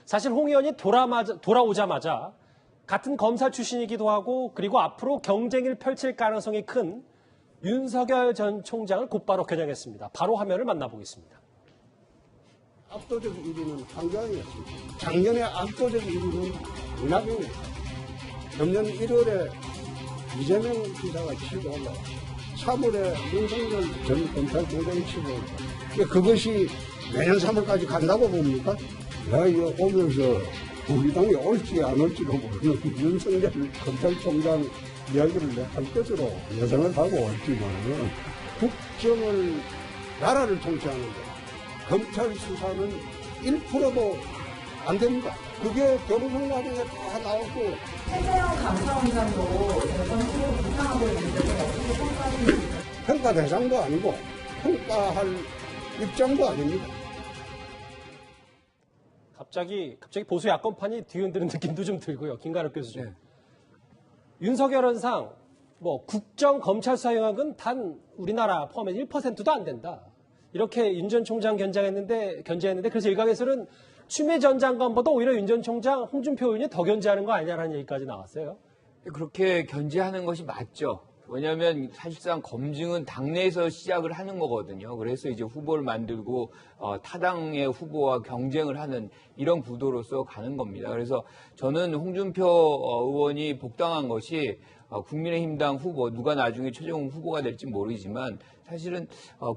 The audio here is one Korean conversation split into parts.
사실 홍 의원이 돌아오자마자 같은 검사 출신이기도 하고 그리고 앞으로 경쟁을 펼칠 가능성이 큰 윤석열 전 총장을 곧바로 겨냥했습니다. 바로 화면을 만나보겠습니다. 압도적 1위는 한교안이었습니다. 작년에 압도적 1위는 이낙연이었습니다. 금년 1월에 이재명 지사가 치고 올라왔습니다. 3월에 윤석열 전 검찰총장이 치고 올라왔습니다. 그것이 내년 3월까지 간다고 봅니까? 내가 이거 오면서 우리 당이 올지 안 올지도 모르는 윤석열 검찰총장 이야기를 할 것으로 예상을 하고 왔지만 국정을, 나라를 통치하는데 검찰 수사는 1%도 안 됩니다. 그게 결혼을 나중에 다 나오고. 최재형 감사원장도 대선 후보 부상하고 있는데 어떻게 평가하십니까? 평가 대상도 아니고 평가할 입장도 아닙니다. 갑자기 보수 야권판이 뒤흔드는 느낌도 좀 들고요. 김가럽 교수님. 네. 윤석열 현상, 국정 검찰 수사 영역은 단 우리나라 포함해서 1%도 안 된다. 이렇게 윤 전 총장 견제했는데 그래서 일각에서는 추미애 전 장관보다 오히려 윤 전 총장, 홍준표 의원이 더 견제하는 거 아니냐는 얘기까지 나왔어요. 그렇게 견제하는 것이 맞죠. 왜냐하면 사실상 검증은 당내에서 시작을 하는 거거든요. 그래서 이제 후보를 만들고 타당의 후보와 경쟁을 하는 이런 구도로서 가는 겁니다. 그래서 저는 홍준표 의원이 복당한 것이 국민의힘당 후보, 누가 나중에 최종 후보가 될지 모르지만 사실은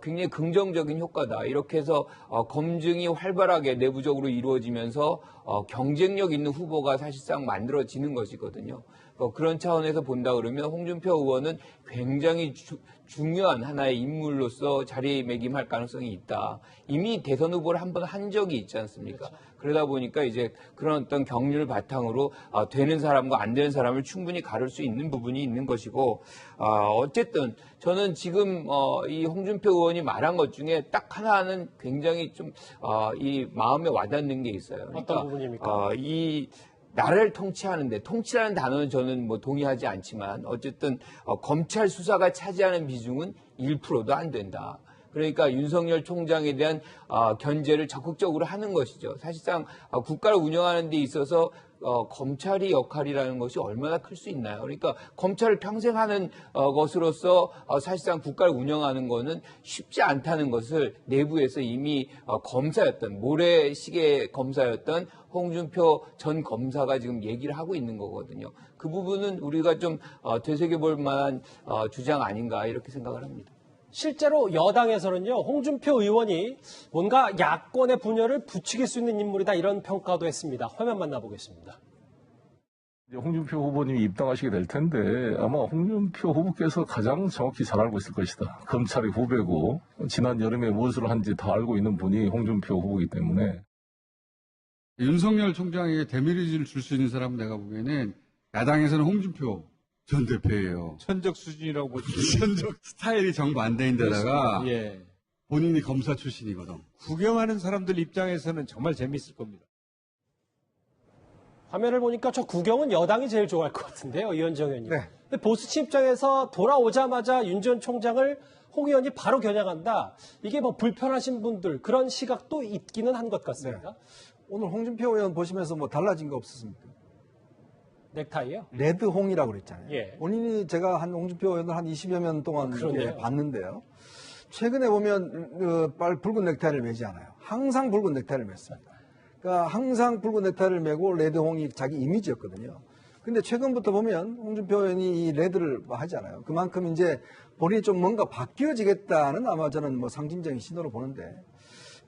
굉장히 긍정적인 효과다. 이렇게 해서 검증이 활발하게 내부적으로 이루어지면서 경쟁력 있는 후보가 사실상 만들어지는 것이거든요. 그런 차원에서 본다 그러면 홍준표 의원은 굉장히 중요한 하나의 인물로서 자리매김할 가능성이 있다. 이미 대선 후보를 한 번 한 적이 있지 않습니까? 그렇죠. 그러다 보니까 이제 그런 어떤 경륜을 바탕으로 되는 사람과 안 되는 사람을 충분히 가를 수 있는 부분이 있는 것이고, 어쨌든 저는 지금 이 홍준표 의원이 말한 것 중에 딱 하나는 굉장히 좀 이 마음에 와닿는 게 있어요. 그러니까, 어떤 부분입니까? 이 나라를 통치하는데, 통치라는 단어는 저는 동의하지 않지만 어쨌든 검찰 수사가 차지하는 비중은 1%도 안 된다. 그러니까 윤석열 총장에 대한 견제를 적극적으로 하는 것이죠. 사실상 국가를 운영하는 데 있어서 검찰의 역할이라는 것이 얼마나 클 수 있나요? 그러니까 검찰을 평생 하는 것으로서 사실상 국가를 운영하는 것은 쉽지 않다는 것을 내부에서 이미 검사였던, 모래시계 검사였던 홍준표 전 검사가 지금 얘기를 하고 있는 거거든요. 그 부분은 우리가 좀 되새겨볼 만한 주장 아닌가 이렇게 생각을 합니다. 실제로 여당에서는요, 홍준표 의원이 뭔가 야권의 분열을 부추길 수 있는 인물이다 이런 평가도 했습니다. 화면 만나보겠습니다. 홍준표 후보님이 입당하시게 될 텐데 아마 홍준표 후보께서 가장 정확히 잘 알고 있을 것이다. 검찰의 후배고 지난 여름에 무엇을 한지 다 알고 있는 분이 홍준표 후보이기 때문에. 윤석열 총장에게 데미지를 줄 수 있는 사람은 내가 보기에는 야당에서는 홍준표 전 대표예요. 천적 수준이라고 보죠. 천적 스타일이 정반대인데다가 예. 본인이 검사 출신이거든. 구경하는 사람들 입장에서는 정말 재밌을 겁니다. 화면을 보니까 저 구경은 여당이 제일 좋아할 것 같은데요, 이현정 의원님. 네. 근데 보수층 입장에서 돌아오자마자 윤 전 총장을 홍 의원이 바로 겨냥한다. 이게 불편하신 분들 그런 시각도 있기는 한 것 같습니다. 네. 오늘 홍준표 의원 보시면서 달라진 거 없었습니까? 넥타이요? 레드홍이라고 그랬잖아요. 예. 본인이 제가 홍준표 의원을 한 20여 년 동안 봤는데요. 최근에 보면 붉은 넥타이를 매지 않아요. 항상 붉은 넥타이를 맸습니다. 그러니까 항상 붉은 넥타이를 매고 레드홍이 자기 이미지였거든요. 근데 최근부터 보면 홍준표 의원이 이 레드를 하잖아요. 그만큼 이제 본인이 좀 뭔가 바뀌어지겠다는 아마 저는 상징적인 신호로 보는데,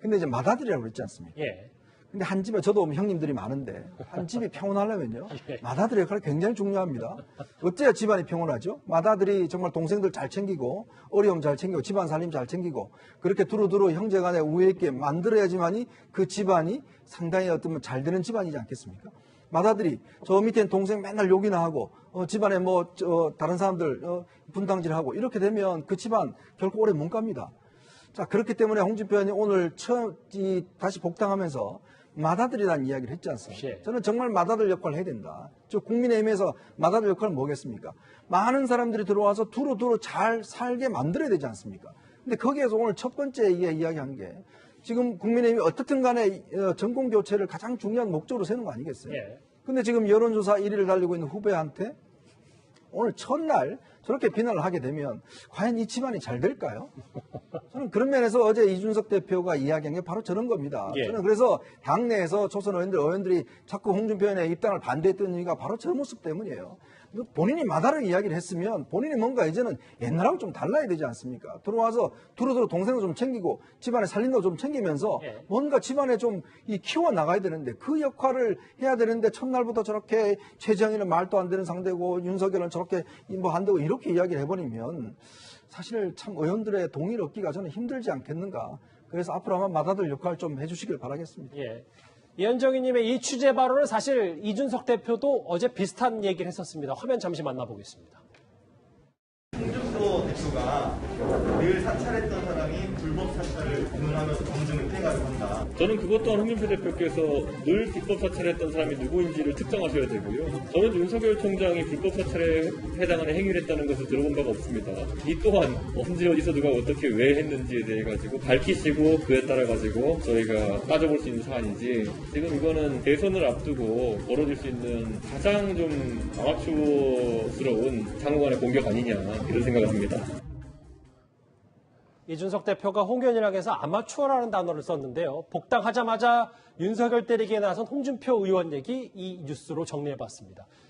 근데 이제 맏아들이라고 그랬지 않습니까? 예. 근데 한 집에, 저도 형님들이 많은데, 한 집이 평온하려면요, 맏아들의 역할이 굉장히 중요합니다. 어째야 집안이 평온하죠? 맏아들이 정말 동생들 잘 챙기고, 어려움 잘 챙기고, 집안 살림 잘 챙기고, 그렇게 두루두루 형제 간에 우애 있게 만들어야지만이 그 집안이 상당히 잘 되는 집안이지 않겠습니까? 맏아들이 저 밑엔 동생 맨날 욕이나 하고, 집안에 다른 사람들 분탕질하고, 이렇게 되면 그 집안 결코 오래 못 갑니다. 자, 그렇기 때문에 홍준표 의원이 오늘 다시 복당하면서 맏아들이라는 이야기를 했지 않습니까? 저는 정말 맏아들 역할을 해야 된다. 국민의힘에서 맏아들 역할은 뭐겠습니까? 많은 사람들이 들어와서 두루두루 잘 살게 만들어야 되지 않습니까? 근데 거기에서 오늘 첫 번째 이야기한 게 지금 국민의힘이 어떻든 간에 정권 교체를 가장 중요한 목적으로 세는 거 아니겠어요? 예. 근데 지금 여론조사 1위를 달리고 있는 후보한테 오늘 첫날 저렇게 비난을 하게 되면 과연 이 집안이 잘 될까요? 저는 그런 면에서 어제 이준석 대표가 이야기한 게 바로 저런 겁니다. 예. 저는 그래서 당내에서 초선 의원들이 자꾸 홍준표 의원의 입당을 반대했던 이유가 바로 저 모습 때문이에요. 본인이 마다를 이야기를 했으면 본인이 뭔가 이제는 옛날하고 좀 달라야 되지 않습니까? 들어와서 두루두루 동생도 좀 챙기고 집안에 살림도 좀 챙기면서 예. 뭔가 집안에 좀 키워 나가야 되는데 그 역할을 해야 되는데 첫날부터 저렇게 최재형이는 말도 안 되는 상대고 윤석열은 저렇게 뭐 한다고 이렇게 이야기를 해버리면 사실 참 의원들의 동의를 얻기가 저는 힘들지 않겠는가. 그래서 앞으로 아마 마다들 역할 좀 해주시길 바라겠습니다. 예. 이현정희님의 이 취재 발언을 사실 이준석 대표도 어제 비슷한 얘기를 했었습니다. 화면 잠시 만나보겠습니다. 홍준표 대표가 늘 사찰했던 사람이 불법 사찰을 공론하면서 검증을 해가지고 한다. 저는 그것 또한 홍준표 대표께서 늘 불법 사찰했던 사람이 누구인지를 특정하셔야 되고요. 저는 윤석열 총장이 불법 사찰에 해당하는 행위를 했다는 것을 들어본 바가 없습니다. 이 또한 언제 어디서 누가 어떻게 왜 했는지에 대해 가지고 밝히시고 그에 따라 가지고 저희가 따져볼 수 있는 사안이지 지금 이거는 대선을 앞두고 벌어질 수 있는 가장 좀 아마추어스러운 장관의 공격 아니냐 이런 생각을 합니다. 이준석 대표가 홍련이랑해서 아마추어라는 단어를 썼는데요. 복당하자마자 윤석열 때리기에 나선 홍준표 의원 얘기 이 뉴스로 정리해봤습니다.